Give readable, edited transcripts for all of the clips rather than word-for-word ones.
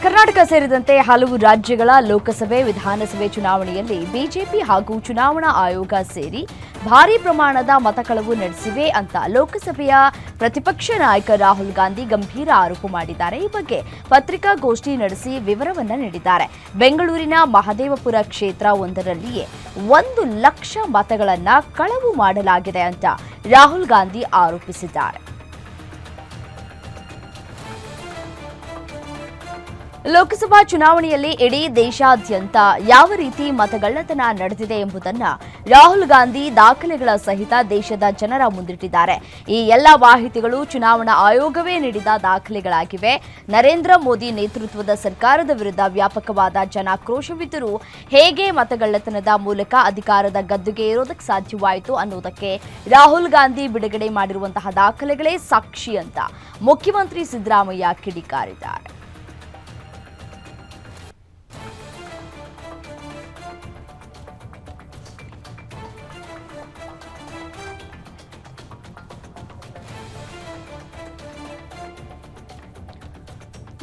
ಕರ್ನಾಟಕ ಸೇರಿದಂತೆ ಹಲವು ರಾಜ್ಯಗಳ ಲೋಕಸಭೆ ವಿಧಾನಸಭೆ ಚುನಾವಣೆಯಲ್ಲಿ ಬಿಜೆಪಿ ಹಾಗೂ ಚುನಾವಣಾ ಆಯೋಗ ಸೇರಿ ಭಾರೀ ಪ್ರಮಾಣದ ಮತಕಳವು ನಡೆಸಿವೆ ಅಂತ ಲೋಕಸಭೆಯ ಪ್ರತಿಪಕ್ಷ ನಾಯಕ ರಾಹುಲ್ ಗಾಂಧಿ ಗಂಭೀರ ಆರೋಪ ಮಾಡಿದ್ದಾರೆ. ಈ ಬಗ್ಗೆ ಪತ್ರಿಕಾಗೋಷ್ಠಿ ನಡೆಸಿ ವಿವರವನ್ನ ನೀಡಿದ್ದಾರೆ. ಬೆಂಗಳೂರಿನ ಮಹದೇವಪುರ ಕ್ಷೇತ್ರ ಒಂದರಲ್ಲಿಯೇ 1 ಲಕ್ಷ ಮತಗಳನ್ನ ಕಳವು ಮಾಡಲಾಗಿದೆ ಅಂತ ರಾಹುಲ್ ಗಾಂಧಿ ಆರೋಪಿಸಿದ್ದಾರೆ. ಲೋಕಸಭಾ ಚುನಾವಣೆಯಲ್ಲಿ ಇಡೀ ದೇಶಾದ್ಯಂತ ಯಾವ ರೀತಿ ಮತಗಳ್ಳತನ ನಡೆದಿದೆ ಎಂಬುದನ್ನು ರಾಹುಲ್ ಗಾಂಧಿ ದಾಖಲೆಗಳ ಸಹಿತ ದೇಶದ ಜನರ ಮುಂದಿಟ್ಟಿದ್ದಾರೆ. ಈ ಎಲ್ಲ ಮಾಹಿತಿಗಳು ಚುನಾವಣಾ ಆಯೋಗವೇ ನೀಡಿದ ದಾಖಲೆಗಳಾಗಿವೆ. ನರೇಂದ್ರ ಮೋದಿ ನೇತೃತ್ವದ ಸರ್ಕಾರದ ವಿರುದ್ಧ ವ್ಯಾಪಕವಾದ ಜನಾಕ್ರೋಶವಿದ್ದರೂ ಹೇಗೆ ಮತಗಳ್ಳತನದ ಮೂಲಕ ಅಧಿಕಾರದ ಗದ್ದುಗೆ ಏರೋದಕ್ಕೆ ಸಾಧ್ಯವಾಯಿತು ಅನ್ನೋದಕ್ಕೆ ರಾಹುಲ್ ಗಾಂಧಿ ಬಿಡುಗಡೆ ಮಾಡಿರುವಂತಹ ದಾಖಲೆಗಳೇ ಸಾಕ್ಷಿ ಅಂತ ಮುಖ್ಯಮಂತ್ರಿ ಸಿದ್ದರಾಮಯ್ಯ ಕಿಡಿಕಾರಿದ್ದಾರೆ.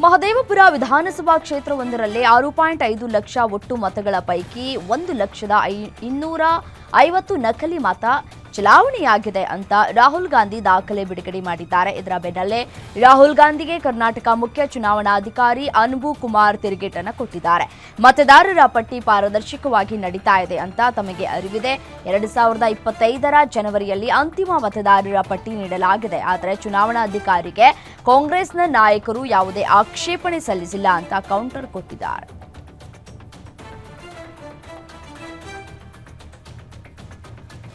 ಮಹದೇವಪುರ ವಿಧಾನಸಭಾ ಕ್ಷೇತ್ರವೊಂದರಲ್ಲಿ 6.5 ಲಕ್ಷ ಒಟ್ಟು ಮತಗಳ ಪೈಕಿ 1,250,000 ನಕಲಿ ಮತ ಚಲಾವಣೆಯಾಗಿದೆ ಅಂತ ರಾಹುಲ್ ಗಾಂಧಿ ದಾಖಲೆ ಬಿಡುಗಡೆ ಮಾಡಿದ್ದಾರೆ. ಇದರ ಬೆನ್ನಲ್ಲೇ ರಾಹುಲ್ ಗಾಂಧಿಗೆ ಕರ್ನಾಟಕ ಮುಖ್ಯ ಚುನಾವಣಾಧಿಕಾರಿ ಅನ್ಬು ಕುಮಾರ್ ತಿರುಗೇಟನ್ನು ಕೊಟ್ಟಿದ್ದಾರೆ. ಮತದಾರರ ಪಟ್ಟಿ ಪಾರದರ್ಶಕವಾಗಿ ನಡೀತಾ ಇದೆ ಅಂತ ತಮಗೆ ಅರಿವಿದೆ. 2025ರ ಜನವರಿಯಲ್ಲಿ ಅಂತಿಮ ಮತದಾರರ ಪಟ್ಟಿ ನೀಡಲಾಗಿದೆ. ಆದರೆ ಚುನಾವಣಾಧಿಕಾರಿಗೆ ಕಾಂಗ್ರೆಸ್ನ ನಾಯಕರು ಯಾವುದೇ ಆಕ್ಷೇಪಣೆ ಸಲ್ಲಿಸಿಲ್ಲ ಅಂತ ಕೌಂಟರ್ ಕೊಟ್ಟಿದ್ದಾರೆ.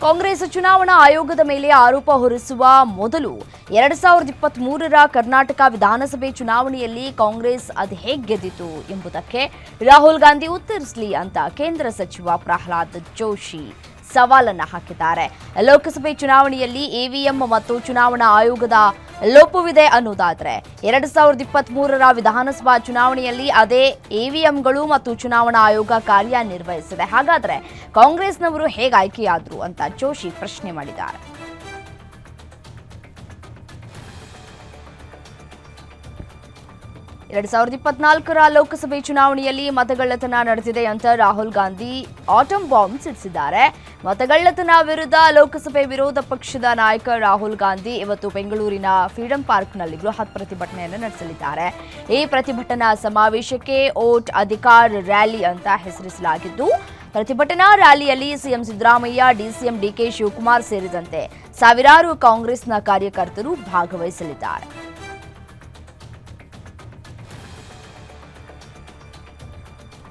ಕಾಂಗ್ರೆಸ್ ಚುನಾವಣಾ ಆಯೋಗದ ಮೇಲೆ ಆರೋಪ ಹೊರಿಸುವ ಮೊದಲು 2023ರ ಕರ್ನಾಟಕ ವಿಧಾನಸಭೆ ಚುನಾವಣೆಯಲ್ಲಿ ಕಾಂಗ್ರೆಸ್ ಅದು ಹೇಗೆ ಗೆದ್ದಿತು ಎಂಬುದಕ್ಕೆ ರಾಹುಲ್ ಗಾಂಧಿ ಉತ್ತರಿಸಲಿ ಅಂತ ಕೇಂದ್ರ ಸಚಿವ ಪ್ರಹ್ಲಾದ್ ಜೋಶಿ ಸವಾಲನ್ನ ಹಾಕಿದ್ದಾರೆ. ಲೋಕಸಭೆ ಚುನಾವಣೆಯಲ್ಲಿ ಇವಿಎಂ ಮತ್ತು ಚುನಾವಣಾ ಆಯೋಗದ ಲೋಪವಿದೆ ಅನ್ನೋದಾದ್ರೆ 2023ರ ವಿಧಾನಸಭಾ ಚುನಾವಣೆಯಲ್ಲಿ ಅದೇ ಇವಿಎಂಗಳು ಮತ್ತು ಚುನಾವಣಾ ಆಯೋಗ ಕಾರ್ಯನಿರ್ವಹಿಸಿದೆ. ಹಾಗಾದ್ರೆ ಕಾಂಗ್ರೆಸ್ನವರು ಹೇಗೆ ಆಯ್ಕೆಯಾದ್ರು ಅಂತ ಜೋಶಿ ಪ್ರಶ್ನೆ ಮಾಡಿದ್ದಾರೆ. ಎರಡ್ 2024ರ ಲೋಕಸಭೆ ಚುನಾವಣೆಯಲ್ಲಿ ಮತಗಳ್ಳತನ ನಡೆದಿದೆ ಅಂತ ರಾಹುಲ್ ಗಾಂಧಿ ಆಟಮ್ ಬಾಂಬ್ ಸಿಡಿಸಿದ್ದಾರೆ. ಮತಗಳ್ಳತನ ವಿರುದ್ಧ ಲೋಕಸಭೆ ವಿರೋಧ ಪಕ್ಷದ ನಾಯಕ ರಾಹುಲ್ ಗಾಂಧಿ ಇವತ್ತು ಬೆಂಗಳೂರಿನ ಫ್ರೀಡಂ ಪಾರ್ಕ್ನಲ್ಲಿ ಬೃಹತ್ ಪ್ರತಿಭಟನೆಯನ್ನು ನಡೆಸಲಿದ್ದಾರೆ. ಈ ಪ್ರತಿಭಟನಾ ಸಮಾವೇಶಕ್ಕೆ ಓಟ್ ಅಧಿಕಾರ್ ರ್ಯಾಲಿ ಅಂತ ಹೆಸರಿಸಲಾಗಿದ್ದು, ಪ್ರತಿಭಟನಾ ರ್ಯಾಲಿಯಲ್ಲಿ CM Siddaramaiah, DCM DK Shivakumar ಸೇರಿದಂತೆ ಸಾವಿರಾರು ಕಾಂಗ್ರೆಸ್ನ ಕಾರ್ಯಕರ್ತರು ಭಾಗವಹಿಸಲಿದ್ದಾರೆ.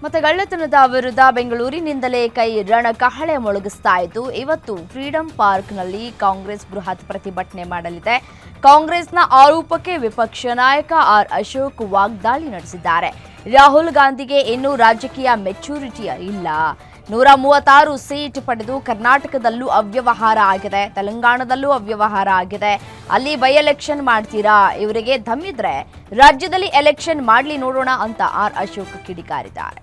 ಮತಗಳ್ಳತನದ ವಿರುದ್ಧ ಬೆಂಗಳೂರಿನಿಂದಲೇ ಕೈ ರಣಕಹಳೆ ಮೊಳಗಿಸ್ತಾ ಇದ್ದು, ಇವತ್ತು ಫ್ರೀಡಂ ಪಾರ್ಕ್ನಲ್ಲಿ ಕಾಂಗ್ರೆಸ್ ಬೃಹತ್ ಪ್ರತಿಭಟನೆ ಮಾಡಲಿದೆ. ಕಾಂಗ್ರೆಸ್ನ ಆರೋಪಕ್ಕೆ ವಿಪಕ್ಷ ನಾಯಕ ಆರ್ ಅಶೋಕ್ ವಾಗ್ದಾಳಿ ನಡೆಸಿದ್ದಾರೆ. ರಾಹುಲ್ ಗಾಂಧಿಗೆ ಇನ್ನೂ ರಾಜಕೀಯ ಮೆಚುರಿಟಿ ಇಲ್ಲ. 136 ಸೀಟ್ ಪಡೆದು ಕರ್ನಾಟಕದಲ್ಲೂ ಅವ್ಯವಹಾರ ಆಗಿದೆ, ತೆಲಂಗಾಣದಲ್ಲೂ ಅವ್ಯವಹಾರ ಆಗಿದೆ. ಅಲ್ಲಿ ಬೈ ಎಲೆಕ್ಷನ್ ಮಾಡ್ತೀರಾ? ಇವರಿಗೆ ದಮ್ಮಿದ್ರೆ ರಾಜ್ಯದಲ್ಲಿ ಎಲೆಕ್ಷನ್ ಮಾಡ್ಲಿ ನೋಡೋಣ ಅಂತ ಆರ್ ಅಶೋಕ್ ಕಿಡಿಕಾರಿದ್ದಾರೆ.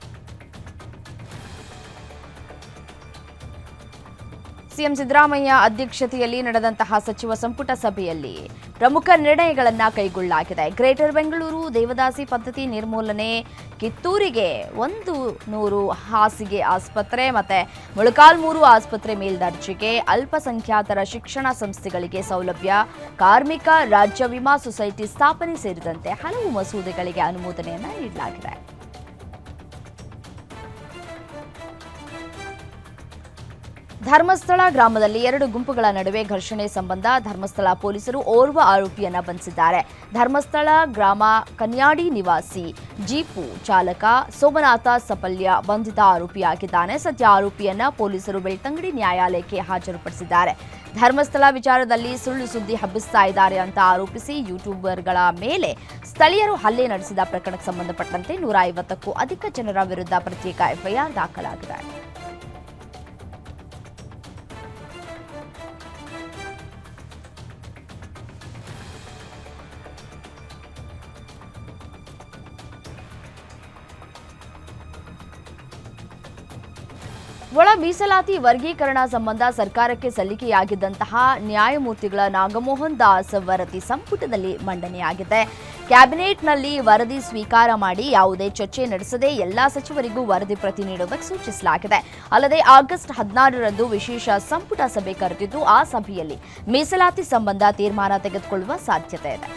ಸಿಎಂ ಸಿದ್ದರಾಮಯ್ಯ ಅಧ್ಯಕ್ಷತೆಯಲ್ಲಿ ನಡೆದಂತಹ ಸಚಿವ ಸಂಪುಟ ಸಭೆಯಲ್ಲಿ ಪ್ರಮುಖ ನಿರ್ಣಯಗಳನ್ನು ಕೈಗೊಳ್ಳಲಾಗಿದೆ. ಗ್ರೇಟರ್ ಬೆಂಗಳೂರು ದೇವದಾಸಿ ಪದ್ಧತಿ ನಿರ್ಮೂಲನೆ, ಕಿತ್ತೂರಿಗೆ 100 ಹಾಸಿಗೆ ಆಸ್ಪತ್ರೆ ಮತ್ತೆ ಮೊಳಕಾಲ್ಮೂರು ಆಸ್ಪತ್ರೆ ಮೇಲ್ದರ್ಜೆಗೆ, ಅಲ್ಪಸಂಖ್ಯಾತರ ಶಿಕ್ಷಣ ಸಂಸ್ಥೆಗಳಿಗೆ ಸೌಲಭ್ಯ, ಕಾರ್ಮಿಕ ರಾಜ್ಯ ವಿಮಾ ಸೊಸೈಟಿ ಸ್ಥಾಪನೆ ಸೇರಿದಂತೆ ಹಲವು ಮಸೂದೆಗಳಿಗೆ ಅನುಮೋದನೆಯನ್ನ ನೀಡಲಾಗಿದೆ. ಧರ್ಮಸ್ಥಳ ಗ್ರಾಮದಲ್ಲಿ 2 ಗುಂಪುಗಳ ನಡುವೆ ಘರ್ಷಣೆ ಸಂಬಂಧ ಧರ್ಮಸ್ಥಳ ಪೊಲೀಸರು ಓರ್ವ ಆರೋಪಿಯನ್ನ ಬಂಧಿಸಿದ್ದಾರೆ. ಧರ್ಮಸ್ಥಳ ಗ್ರಾಮ ಕನ್ಯಾಡಿ ನಿವಾಸಿ ಜೀಪು ಚಾಲಕ ಸೋಮನಾಥ ಸಪಲ್ಯ ಬಂಧಿತ ಆರೋಪಿಯಾಗಿದ್ದಾನೆ. ಸದ್ಯ ಆರೋಪಿಯನ್ನ ಪೊಲೀಸರು ಬೆಳ್ತಂಗಡಿ ನ್ಯಾಯಾಲಯಕ್ಕೆ ಹಾಜರುಪಡಿಸಿದ್ದಾರೆ. ಧರ್ಮಸ್ಥಳ ವಿಚಾರದಲ್ಲಿ ಸುಳ್ಳು ಸುದ್ದಿ ಹಬ್ಬಿಸ್ತಾ ಇದ್ದಾರೆ ಅಂತ ಆರೋಪಿಸಿ ಯೂಟ್ಯೂಬರ್ಗಳ ಮೇಲೆ ಸ್ಥಳೀಯರು ಹಲ್ಲೆ ನಡೆಸಿದ ಪ್ರಕರಣಕ್ಕೆ ಸಂಬಂಧಪಟ್ಟಂತೆ 150ಕ್ಕೂ ಅಧಿಕ ಜನರ ವಿರುದ್ಧ ಪ್ರತ್ಯೇಕ ಎಫ್ಐಆರ್ ದಾಖಲಾಗಿದೆ. ಒಳ ಮೀಸಲಾತಿ ವರ್ಗೀಕರಣ ಸಂಬಂಧ ಸರ್ಕಾರಕ್ಕೆ ಸಲ್ಲಿಕೆಯಾಗಿದ್ದಂತಹ ನ್ಯಾಯಮೂರ್ತಿಗಳ ನಾಗಮೋಹನ್ ದಾಸ್ ವರದಿ ಸಂಪುಟದಲ್ಲಿ ಮಂಡನೆಯಾಗಿದೆ. ಕ್ಯಾಬಿನೆಟ್ನಲ್ಲಿ ವರದಿ ಸ್ವೀಕಾರ ಮಾಡಿ ಯಾವುದೇ ಚರ್ಚೆ ನಡೆಸದೆ ಎಲ್ಲಾ ಸಚಿವರಿಗೂ ವರದಿ ಪ್ರತಿ ನೀಡುವುದಕ್ಕೆ ಸೂಚಿಸಲಾಗಿದೆ. ಅಲ್ಲದೆ ಆಗಸ್ಟ್ 16ರಂದು ವಿಶೇಷ ಸಂಪುಟ ಸಭೆ ಕರೆದಿದ್ದು ಆ ಸಭೆಯಲ್ಲಿ ಮೀಸಲಾತಿ ಸಂಬಂಧ ತೀರ್ಮಾನ ತೆಗೆದುಕೊಳ್ಳುವ ಸಾಧ್ಯತೆ ಇದೆ.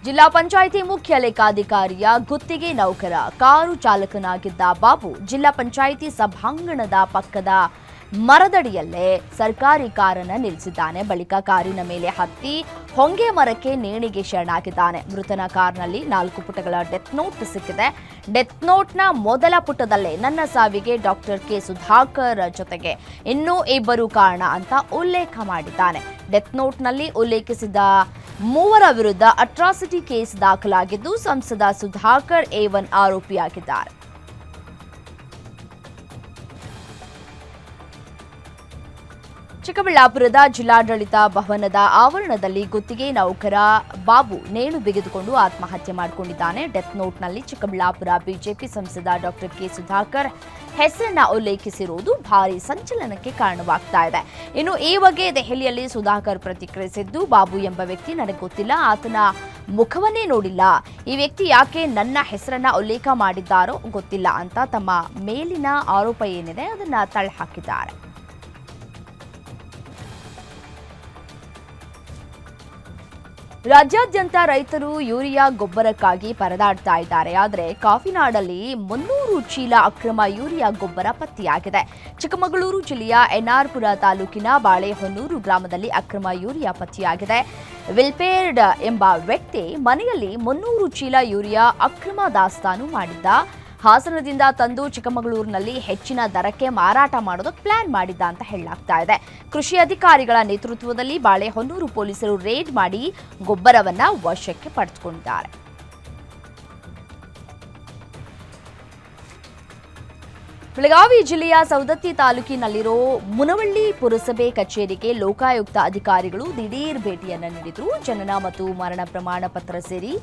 ಜಿಲ್ಲಾ ಪಂಚಾಯಿತಿ ಮುಖ್ಯ ಲೆಕ್ಕಾಧಿಕಾರಿಯ ಗುತ್ತಿಗೆ ನೌಕರ ಕಾರು ಚಾಲಕನಾಗಿದ್ದ ಬಾಬು ಜಿಲ್ಲಾ ಪಂಚಾಯಿತಿ ಸಭಾಂಗಣದ ಪಕ್ಕದ ಮರದಡಿಯಲ್ಲೇ ಸರ್ಕಾರಿ ಕಾರನ್ನು ನಿಲ್ಲಿಸಿದ್ದಾನೆ. ಬಳಿಕ ಕಾರಿನ ಮೇಲೆ ಹತ್ತಿ ಹೊಂಗೆ ಮರಕ್ಕೆ ನೇಣಿಗೆ ಶರಣಾಗಿದ್ದಾನೆ. ಮೃತನ ಕಾರ್ನಲ್ಲಿ 4 ಪುಟಗಳ ಡೆತ್ ನೋಟ್ ಸಿಕ್ಕಿದೆ. ಡೆತ್ ನೋಟ್ನ ಮೊದಲ ಪುಟದಲ್ಲೇ ನನ್ನ ಸಾವಿಗೆ ಡಾಕ್ಟರ್ ಕೆ ಸುಧಾಕರ್ ಜೊತೆಗೆ ಇನ್ನೂ 2 ಕಾರಣ ಅಂತ ಉಲ್ಲೇಖ ಮಾಡಿದ್ದಾನೆ. ಡೆತ್ ನೋಟ್ನಲ್ಲಿ ಉಲ್ಲೇಖಿಸಿದ 3 ವಿರುದ್ಧ ಅಟ್ರಾಸಿಟಿ ಕೇಸ್ ದಾಖಲಾಗಿದ್ದು ಸಂಸದ ಸುಧಾಕರ್ A1 ಆರೋಪಿಯಾಗಿದ್ದಾರೆ. ಚಿಕ್ಕಬಳ್ಳಾಪುರದ ಜಿಲ್ಲಾಡಳಿತ ಭವನದ ಆವರಣದಲ್ಲಿ ಗುತ್ತಿಗೆ ನೌಕರ ಬಾಬು ನೇಣು ಬಿಗಿದುಕೊಂಡು ಆತ್ಮಹತ್ಯೆ ಮಾಡಿಕೊಂಡಿದ್ದಾನೆ. ಡೆತ್ ನೋಟ್ನಲ್ಲಿ ಚಿಕ್ಕಬಳ್ಳಾಪುರ ಬಿಜೆಪಿ ಸಂಸದ ಡಾಕ್ಟರ್ ಕೆ ಸುಧಾಕರ್ ಹೆಸರನ್ನ ಉಲ್ಲೇಖಿಸಿರುವುದು ಭಾರೀ ಸಂಚಲನಕ್ಕೆ ಕಾರಣವಾಗ್ತಾ ಇದೆ. ಇನ್ನು ಈ ಬಗ್ಗೆ ದೆಹಲಿಯಲ್ಲಿ ಸುಧಾಕರ್ ಪ್ರತಿಕ್ರಿಯಿಸಿದ್ದು, ಬಾಬು ಎಂಬ ವ್ಯಕ್ತಿ ನನಗೆ ಗೊತ್ತಿಲ್ಲ, ಆತನ ಮುಖವನ್ನೇ ನೋಡಿಲ್ಲ, ಈ ವ್ಯಕ್ತಿ ಯಾಕೆ ನನ್ನ ಹೆಸರನ್ನ ಉಲ್ಲೇಖ ಮಾಡಿದ್ದಾರೋ ಗೊತ್ತಿಲ್ಲ ಅಂತ ತಮ್ಮ ಮೇಲಿನ ಆರೋಪ ಏನಿದೆ ಅದನ್ನ ತಳ್ಳಹಾಕಿದ್ದಾರೆ. ರಾಜ್ಯಾದ್ಯಂತ ರೈತರು ಯೂರಿಯಾ ಗೊಬ್ಬರಕ್ಕಾಗಿ ಪರದಾಡ್ತಾ ಇದ್ದಾರೆ. ಆದರೆ ಕಾಫಿನಾಡಲ್ಲಿ 300 ಚೀಲ ಅಕ್ರಮ ಯೂರಿಯಾ ಗೊಬ್ಬರ ಪತ್ತೆಯಾಗಿದೆ. ಚಿಕ್ಕಮಗಳೂರು ಜಿಲ್ಲೆಯ ಎನ್ಆರ್ಪುರ ತಾಲೂಕಿನ ಬಾಳೆಹೊನ್ನೂರು ಗ್ರಾಮದಲ್ಲಿ ಅಕ್ರಮ ಯೂರಿಯಾ ಪತ್ತೆಯಾಗಿದೆ. ವಿಲ್ಪೇರ್ಡ್ ಎಂಬ ವ್ಯಕ್ತಿ ಮನೆಯಲ್ಲಿ 300 ಚೀಲ ಯೂರಿಯಾ ಅಕ್ರಮ ದಾಸ್ತಾನು ಮಾಡಿದ್ದ. ಹಾಸನದಿಂದ ತಂದು ಚಿಕ್ಕಮಗಳೂರಿನಲ್ಲಿ ಹೆಚ್ಚಿನ ದರಕ್ಕೆ ಮಾರಾಟ ಮಾಡೋದಕ್ಕೆ ಪ್ಲಾನ್ ಮಾಡಿದ್ದ ಅಂತ ಹೇಳಲಾಗ್ತಾ ಇದೆ. ಕೃಷಿ ಅಧಿಕಾರಿಗಳ ನೇತೃತ್ವದಲ್ಲಿ ಬಾಳೆಹೊನ್ನೂರು ಪೊಲೀಸರು ರೇಡ್ ಮಾಡಿ ಗೊಬ್ಬರವನ್ನ ವಶಕ್ಕೆ ಪಡೆದುಕೊಂಡಿದ್ದಾರೆ. ಬೆಳಗಾವಿ ಜಿಲ್ಲೆಯ ಸವದತ್ತಿ ತಾಲೂಕಿನಲ್ಲಿರೋ ಮುನವಳ್ಳಿ ಪುರಸಭೆ ಕಚೇರಿಗೆ ಲೋಕಾಯುಕ್ತ ಅಧಿಕಾರಿಗಳು ದಿಢೀರ್ ಭೇಟಿಯನ್ನು ನೀಡಿದರು. ಜನನ ಮತ್ತು ಮರಣ ಪ್ರಮಾಣ ಪತ್ರ ಸೇರಿ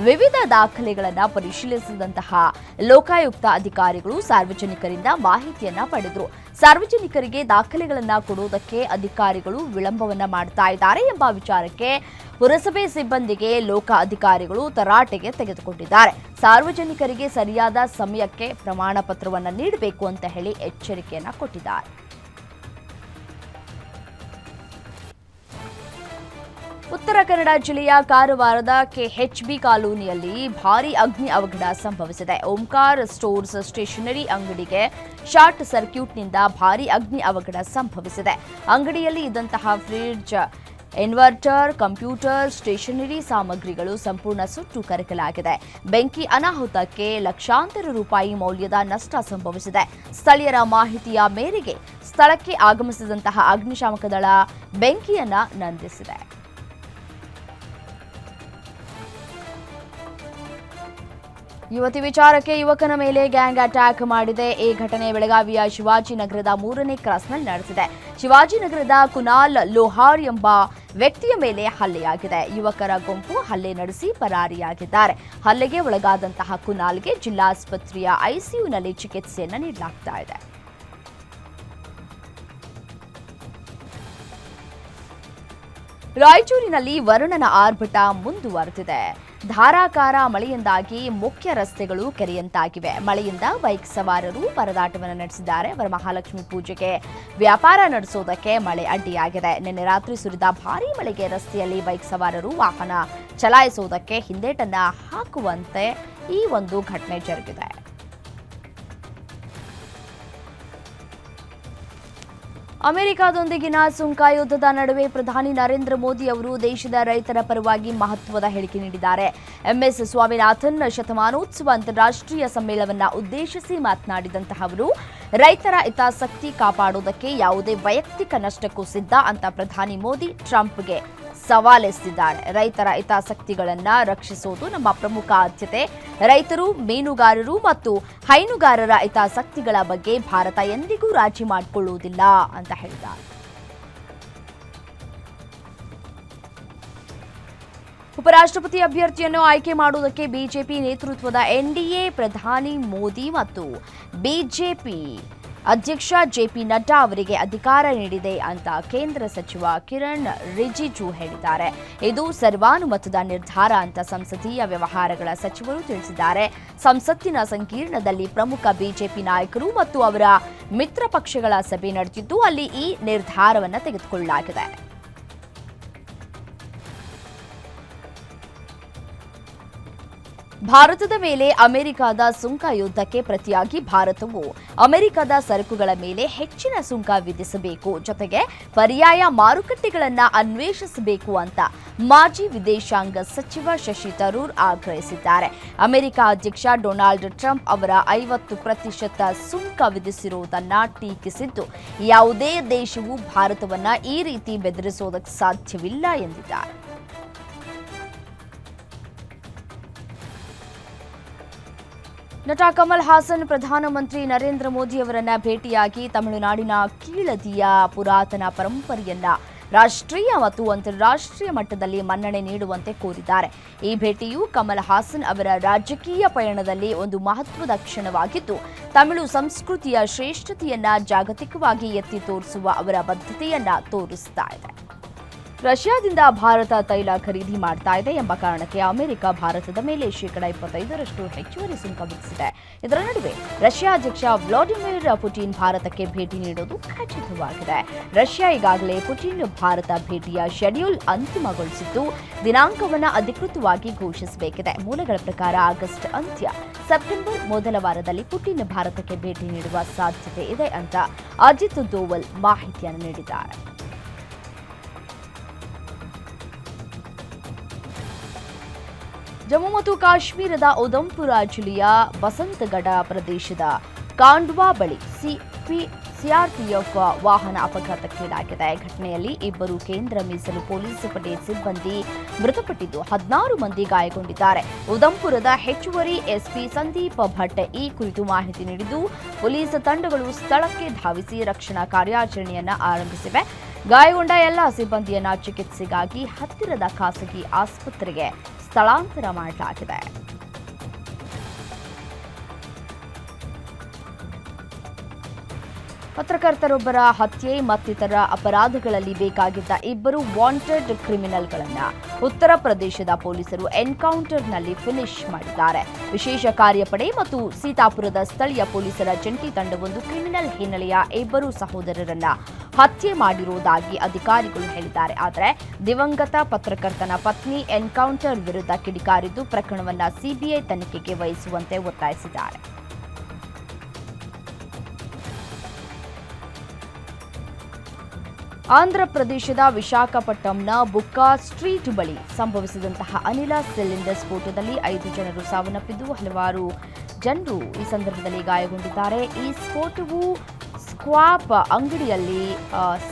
ವಿವಿಧ ದಾಖಲೆಗಳನ್ನು ಪರಿಶೀಲಿಸಿದಂತಹ ಲೋಕಾಯುಕ್ತ ಅಧಿಕಾರಿಗಳು ಸಾರ್ವಜನಿಕರಿಂದ ಮಾಹಿತಿಯನ್ನ ಪಡೆದರು. ಸಾರ್ವಜನಿಕರಿಗೆ ದಾಖಲೆಗಳನ್ನು ಕೊಡುವುದಕ್ಕೆ ಅಧಿಕಾರಿಗಳು ವಿಳಂಬವನ್ನ ಮಾಡ್ತಾ ಇದ್ದಾರೆ ಎಂಬ ವಿಚಾರಕ್ಕೆ ಪುರಸಭೆ ಸಿಬ್ಬಂದಿಗೆ ಲೋಕ ಅಧಿಕಾರಿಗಳು ತರಾಟೆಗೆ ತೆಗೆದುಕೊಂಡಿದ್ದಾರೆ. ಸಾರ್ವಜನಿಕರಿಗೆ ಸರಿಯಾದ ಸಮಯಕ್ಕೆ ಪ್ರಮಾಣ ಪತ್ರವನ್ನು ನೀಡಬೇಕು ಅಂತ ಹೇಳಿ ಎಚ್ಚರಿಕೆಯನ್ನ ಕೊಟ್ಟಿದ್ದಾರೆ. ಉತ್ತರ ಕನ್ನಡ ಜಿಲ್ಲೆಯ ಕಾರವಾರದ ಕೆಎಚ್ಬಿ ಕಾಲೋನಿಯಲ್ಲಿ ಭಾರೀ ಅಗ್ನಿ ಅವಘಡ ಸಂಭವಿಸಿದೆ. ಓಂಕಾರ್ ಸ್ಟೋರ್ಸ್ ಸ್ಟೇಷನರಿ ಅಂಗಡಿಗೆ ಶಾರ್ಟ್ ಸರ್ಕ್ಯೂಟ್ನಿಂದ ಭಾರೀ ಅಗ್ನಿ ಅವಘಡ ಸಂಭವಿಸಿದೆ. ಅಂಗಡಿಯಲ್ಲಿ ಇದ್ದಂತಹ ಫ್ರಿಡ್ಜ್, ಇನ್ವರ್ಟರ್, ಕಂಪ್ಯೂಟರ್, ಸ್ಟೇಷನರಿ ಸಾಮಗ್ರಿಗಳು ಸಂಪೂರ್ಣ ಸುಟ್ಟು ಕರಕಲಾಗಿದೆ. ಬೆಂಕಿ ಅನಾಹುತಕ್ಕೆ ಲಕ್ಷಾಂತರ ರೂಪಾಯಿ ಮೌಲ್ಯದ ನಷ್ಟ ಸಂಭವಿಸಿದೆ. ಸ್ಥಳೀಯರ ಮಾಹಿತಿಯ ಮೇರೆಗೆ ಸ್ಥಳಕ್ಕೆ ಆಗಮಿಸಿದಂತಹ ಅಗ್ನಿಶಾಮಕ ದಳ ಬೆಂಕಿಯನ್ನ ನಂದಿಸಿದೆ. ಯುವತಿ ವಿಚಾರಕ್ಕೆ ಯುವಕನ ಮೇಲೆ ಗ್ಯಾಂಗ್ ಅಟ್ಯಾಕ್ ಮಾಡಿದೆ. ಈ ಘಟನೆ ಬೆಳಗಾವಿಯ ಶಿವಾಜಿನಗರದ 3ನೇ ಕ್ರಾಸ್ನಲ್ಲಿ ನಡೆದಿದೆ. ಶಿವಾಜಿನಗರದ ಕುನಾಲ್ ಲೋಹಾರ್ ಎಂಬ ವ್ಯಕ್ತಿಯ ಮೇಲೆ ಹಲ್ಲೆಯಾಗಿದೆ. ಯುವಕರ ಗುಂಪು ಹಲ್ಲೆ ನಡೆಸಿ ಪರಾರಿಯಾಗಿದ್ದಾರೆ. ಹಲ್ಲೆಗೆ ಒಳಗಾದಂತಹ ಕುನಾಲ್ಗೆ ಜಿಲ್ಲಾಸ್ಪತ್ರೆಯ ಐಸಿಯುನಲ್ಲಿ ಚಿಕಿತ್ಸೆಯನ್ನು ನೀಡಲಾಗ್ತಾ ಇದೆ. ರಾಯಚೂರಿನಲ್ಲಿ ವರುಣನ ಆರ್ಭಟ ಮುಂದುವರೆದಿದೆ. ಧಾರಾಕಾರ ಮಳೆಯಿಂದಾಗಿ ಮುಖ್ಯ ರಸ್ತೆಗಳು ಕೆರೆಯಂತಾಗಿವೆ. ಮಳೆಯಿಂದ ಬೈಕ್ ಸವಾರರು ಪರದಾಟವನ್ನು ನಡೆಸಿದ್ದಾರೆ. ವರಮಹಾಲಕ್ಷ್ಮಿ ಪೂಜೆಗೆ ವ್ಯಾಪಾರ ನಡೆಸೋದಕ್ಕೆ ಮಳೆ ಅಡ್ಡಿಯಾಗಿದೆ. ನಿನ್ನೆ ರಾತ್ರಿ ಸುರಿದ ಭಾರೀ ಮಳೆಗೆ ರಸ್ತೆಯಲ್ಲಿ ಬೈಕ್ ಸವಾರರು ವಾಹನ ಚಲಾಯಿಸುವುದಕ್ಕೆ ಹಿಂದೇಟನ್ನ ಹಾಕುವಂತೆ ಈ ಒಂದು ಘಟನೆ ಜರುಗಿದೆ. ಅಮೆರಿಕದೊಂದಿಗಿನ ಸುಂಕ ಯುದ್ಧದ ನಡುವೆ ಪ್ರಧಾನಿ ನರೇಂದ್ರ ಮೋದಿ ಅವರು ದೇಶದ ರೈತರ ಪರವಾಗಿ ಮಹತ್ವದ ಹೇಳಿಕೆ ನೀಡಿದ್ದಾರೆ. ಎಂಎಸ್ ಸ್ವಾಮಿನಾಥನ್ ಶತಮಾನೋತ್ಸವ ಅಂತಾರಾಷ್ಟ್ರೀಯ ಸಮ್ಮೇಳನವನ್ನು ಉದ್ದೇಶಿಸಿ ಮಾತನಾಡಿದಂತಹ ಅವರು ರೈತರ ಹಿತಾಸಕ್ತಿ ಕಾಪಾಡುವುದಕ್ಕೆ ಯಾವುದೇ ವೈಯಕ್ತಿಕ ನಷ್ಟಕ್ಕೂ ಸಿದ್ಧ ಅಂತ ಪ್ರಧಾನಿ ಮೋದಿ ಟ್ರಂಪ್ಗೆ ಸವಾಲೆಸೆದಿದ್ದಾರೆ. ರೈತರ ಹಿತಾಸಕ್ತಿಗಳನ್ನು ರಕ್ಷಿಸುವುದು ನಮ್ಮ ಪ್ರಮುಖ ಆದ್ಯತೆ. ರೈತರು, ಮೀನುಗಾರರು ಮತ್ತು ಹೈನುಗಾರರ ಹಿತಾಸಕ್ತಿಗಳ ಬಗ್ಗೆ ಭಾರತ ಎಂದಿಗೂ ರಾಜಿ ಮಾಡಿಕೊಳ್ಳುವುದಿಲ್ಲ ಅಂತ ಹೇಳಿದ್ದಾರೆ. ಉಪರಾಷ್ಟ್ರಪತಿ ಅಭ್ಯರ್ಥಿಯನ್ನು ಆಯ್ಕೆ ಮಾಡುವುದಕ್ಕೆ ಬಿಜೆಪಿ ನೇತೃತ್ವದ ಎನ್ಡಿಎ ಪ್ರಧಾನಿ ಮೋದಿ ಮತ್ತು ಬಿಜೆಪಿ ಅಧ್ಯಕ್ಷ ಜೆಪಿ ನಡ್ಡಾ ಅವರಿಗೆ ಅಧಿಕಾರ ನೀಡಿದೆ ಅಂತ ಕೇಂದ್ರ ಸಚಿವ ಕಿರಣ್ ರಿಜಿಜು ಹೇಳಿದ್ದಾರೆ. ಇದು ಸರ್ವಾನುಮತದ ನಿರ್ಧಾರ ಅಂತ ಸಂಸದೀಯ ವ್ಯವಹಾರಗಳ ಸಚಿವರು ತಿಳಿಸಿದ್ದಾರೆ. ಸಂಸತ್ತಿನ ಸಂಕೀರ್ಣದಲ್ಲಿ ಪ್ರಮುಖ ಬಿಜೆಪಿ ನಾಯಕರು ಮತ್ತು ಅವರ ಮಿತ್ರ ಪಕ್ಷಗಳ ಸಭೆ ನಡೆದಿದ್ದು ಅಲ್ಲಿ ಈ ನಿರ್ಧಾರವನ್ನು ತೆಗೆದುಕೊಳ್ಳಲಾಗಿದೆ. ಭಾರತದ ಮೇಲೆ ಅಮೆರಿಕದ ಸುಂಕ ಯುದ್ಧಕ್ಕೆ ಪ್ರತಿಯಾಗಿ ಭಾರತವು ಅಮೆರಿಕದ ಸರಕುಗಳ ಮೇಲೆ ಹೆಚ್ಚಿನ ಸುಂಕ ವಿಧಿಸಬೇಕು, ಜೊತೆಗೆ ಪರ್ಯಾಯ ಮಾರುಕಟ್ಟೆಗಳನ್ನು ಅನ್ವೇಷಿಸಬೇಕು ಅಂತ ಮಾಜಿ ವಿದೇಶಾಂಗ ಸಚಿವ ಶಶಿ ತರೂರ್ ಆಗ್ರಹಿಸಿದ್ದಾರೆ. ಅಮೆರಿಕ ಅಧ್ಯಕ್ಷ ಡೊನಾಲ್ಡ್ ಟ್ರಂಪ್ ಅವರ 50% ಸುಂಕ ವಿಧಿಸಿರುವುದನ್ನು ಟೀಕಿಸಿದ್ದು, ಯಾವುದೇ ದೇಶವು ಭಾರತವನ್ನು ಈ ರೀತಿ ಬೆದರಿಸುವುದಕ್ಕೆ ಸಾಧ್ಯವಿಲ್ಲ ಎಂದಿದ್ದಾರೆ. ನಟ ಕಮಲ್ ಹಾಸನ್ ಪ್ರಧಾನಮಂತ್ರಿ ನರೇಂದ್ರ ಮೋದಿ ಅವರನ್ನ ಭೇಟಿಯಾಗಿ ತಮಿಳುನಾಡಿನ ಕೀಳದಿಯ ಪುರಾತನ ಪರಂಪರೆಯನ್ನ ರಾಷ್ಟ್ರೀಯ ಮತ್ತು ಅಂತಾರಾಷ್ಟ್ರೀಯ ಮಟ್ಟದಲ್ಲಿ ಮನ್ನಣೆ ನೀಡುವಂತೆ ಕೋರಿದ್ದಾರೆ. ಈ ಭೇಟಿಯು ಕಮಲ್ ಹಾಸನ್ ಅವರ ರಾಜಕೀಯ ಪಯಣದಲ್ಲಿ ಒಂದು ಮಹತ್ವದ ಕ್ಷಣವಾಗಿದ್ದು, ತಮಿಳು ಸಂಸ್ಕೃತಿಯ ಶ್ರೇಷ್ಠತೆಯನ್ನ ಜಾಗತಿಕವಾಗಿ ಎತ್ತಿ ತೋರಿಸುವ ಅವರ ಬದ್ಧತೆಯನ್ನ ತೋರಿಸ್ತಾ ಇದೆ. ರಷ್ಯಾದಿಂದ ಭಾರತ ತೈಲ ಖರೀದಿ ಮಾಡ್ತಾ ಇದೆ ಎಂಬ ಕಾರಣಕ್ಕೆ ಅಮೆರಿಕ ಭಾರತದ ಮೇಲೆ 25% ಹೆಚ್ಚುವರಿ ಸುಂಕ ವಿಧಿಸಿದೆ. ಇದರ ನಡುವೆ ರಷ್ಯಾ ಅಧ್ಯಕ್ಷ ವ್ಲಾಡಿಮಿರ್ ಪುಟಿನ್ ಭಾರತಕ್ಕೆ ಭೇಟಿ ನೀಡುವುದು ಖಚಿತವಾಗಿದೆ. ರಷ್ಯಾ ಈಗಾಗಲೇ ಪುಟಿನ್ ಭಾರತ ಭೇಟಿಯ ಶೆಡ್ಯೂಲ್ ಅಂತಿಮಗೊಳಿಸಿದ್ದು, ದಿನಾಂಕವನ್ನು ಅಧಿಕೃತವಾಗಿ ಘೋಷಿಸಬೇಕಿದೆ. ಮೂಲಗಳ ಪ್ರಕಾರ ಆಗಸ್ಟ್ ಅಂತ್ಯ, ಸೆಪ್ಟೆಂಬರ್ ಮೊದಲ ವಾರದಲ್ಲಿ ಪುಟಿನ್ ಭಾರತಕ್ಕೆ ಭೇಟಿ ನೀಡುವ ಸಾಧ್ಯತೆ ಇದೆ ಅಂತ ಅಜಿತ್ ದೋವಲ್ ಮಾಹಿತಿಯನ್ನು ನೀಡಿದ್ದಾರೆ. ಜಮ್ಮು ಮತ್ತು ಕಾಶ್ಮೀರದ ಉಧಂಪುರ ಜಿಲ್ಲೆಯ ಬಸಂತಗಢ ಪ್ರದೇಶದ ಕಾಂಡ್ವಾ ಬಳಿ ಸಿಆರ್ಪಿಎಫ್ ವಾಹನ ಅಪಘಾತಕ್ಕೀಡಾಗಿದೆ. ಘಟನೆಯಲ್ಲಿ 2 ಕೇಂದ್ರ ಮೀಸಲು ಪೊಲೀಸ್ ಪಡೆ ಸಿಬ್ಬಂದಿ ಮೃತಪಟ್ಟಿದ್ದು, 16 ಮಂದಿ ಗಾಯಗೊಂಡಿದ್ದಾರೆ. ಉಧಂಪುರದ ಹೆಚ್ಚುವರಿ ಎಸ್ಪಿ ಸಂದೀಪ್ ಭಟ್ ಈ ಕುರಿತು ಮಾಹಿತಿ ನೀಡಿದ್ದು, ಪೊಲೀಸ್ ತಂಡಗಳು ಸ್ಥಳಕ್ಕೆ ಧಾವಿಸಿ ರಕ್ಷಣಾ ಕಾರ್ಯಾಚರಣೆಯನ್ನು ಆರಂಭಿಸಿವೆ. ಗಾಯಗೊಂಡ ಎಲ್ಲ ಸಿಬ್ಬಂದಿಯನ್ನ ಚಿಕಿತ್ಸೆಗಾಗಿ ಹತ್ತಿರದ ಖಾಸಗಿ ಆಸ್ಪತ್ರೆಗೆ ಸ್ಥಳಾಂತರ ಮಾಡಲಾಗಿದೆ. ಪತ್ರಕರ್ತರೊಬ್ಬರ ಹತ್ಯೆ ಮತ್ತಿತರ ಅಪರಾಧಗಳಲ್ಲಿ ಬೇಕಾಗಿದ್ದ 2 ವಾಂಟೆಡ್ ಕ್ರಿಮಿನಲ್ಗಳನ್ನು ಉತ್ತರ ಪ್ರದೇಶದ ಪೊಲೀಸರು ಎನ್ಕೌಂಟರ್ನಲ್ಲಿ ಫಿನಿಶ್ ಮಾಡಿದ್ದಾರೆ. ವಿಶೇಷ ಕಾರ್ಯಪಡೆ ಮತ್ತು ಸೀತಾಪುರದ ಸ್ಥಳೀಯ ಪೊಲೀಸರ ಜಂಟಿ ತಂಡವೊಂದು ಕ್ರಿಮಿನಲ್ ಹಿನ್ನೆಲೆಯ 2 ಸಹೋದರರನ್ನ ಹತ್ಯೆ ಮಾಡಿರುವುದಾಗಿ ಅಧಿಕಾರಿಗಳು ಹೇಳಿದ್ದಾರೆ. ಆದರೆ ದಿವಂಗತ ಪತ್ರಕರ್ತನ ಪತ್ನಿ ಎನ್ಕೌಂಟರ್ ವಿರುದ್ಧ ಕಿಡಿಕಾರಿದ್ದು, ಪ್ರಕರಣವನ್ನು ಸಿಬಿಐ ತನಿಖೆಗೆ ವಹಿಸುವಂತೆ ಒತ್ತಾಯಿಸಿದ್ದಾರೆ. ಆಂಧ್ರಪ್ರದೇಶದ ವಿಶಾಖಪಟ್ಟಂನ ಬುಕ್ಕಾ ಸ್ಟ್ರೀಟ್ ಬಳಿ ಸಂಭವಿಸಿದಂತಹ ಅನಿಲ ಸಿಲಿಂಡರ್ ಸ್ಫೋಟದಲ್ಲಿ 5 ಜನರು ಸಾವನ್ನಪ್ಪಿದ್ದು, ಹಲವಾರು ಜನರು ಈ ಸಂದರ್ಭದಲ್ಲಿ ಗಾಯಗೊಂಡಿದ್ದಾರೆ. ಈ ಸ್ಫೋಟವು ಸ್ಕ್ವಾಪ್ ಅಂಗಡಿಯಲ್ಲಿ